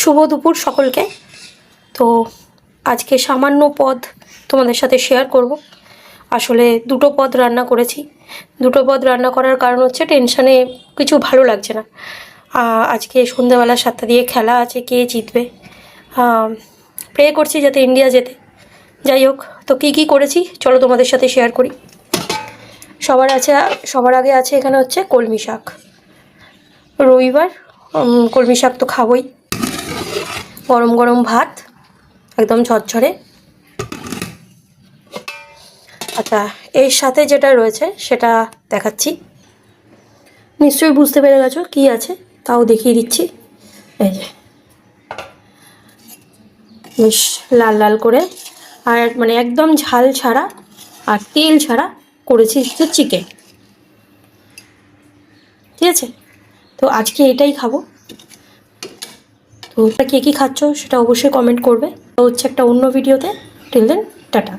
শুভ দুপুর সকলকে। তো আজকে সামান্য পদ তোমাদের সাথে শেয়ার করব। আসলে দুটো পদ রান্না করেছি। দুটো পদ রান্না করার কারণ হচ্ছে টেনশানে কিছু ভালো লাগছে না। আজকে সন্ধ্যাবেলা 7টা দিয়ে খেলা আছে, কে জিতবে। প্রে করছি যাতে ইন্ডিয়া জেতে। যাই হোক, তো কী করেছি চলো তোমাদের সাথে শেয়ার করি। সবার আগে আছে এখানে হচ্ছে কলমি শাক। রবিবার কলমি শাক তো খাবোই। গরম গরম ভাত একদম ঝরঝরে। আচ্ছা, এর সাথে যেটা রয়েছে সেটা দেখাচ্ছি। নিশ্চয়ই বুঝতে পেরে গেছো কী আছে, তাও দেখিয়ে দিচ্ছি। এই যে বেশ লাল লাল করে, আর মানে একদম ঝাল ছাড়া আর তেল ছাড়া করেছি হচ্ছে চিকেন। ঠিক আছে, তো আজকে এটাই খাবো। তো কে কী খাচ্ছ সেটা অবশ্যই কমেন্ট করবে। তো হচ্ছে একটা অন্য ভিডিওতে। Till then, tata.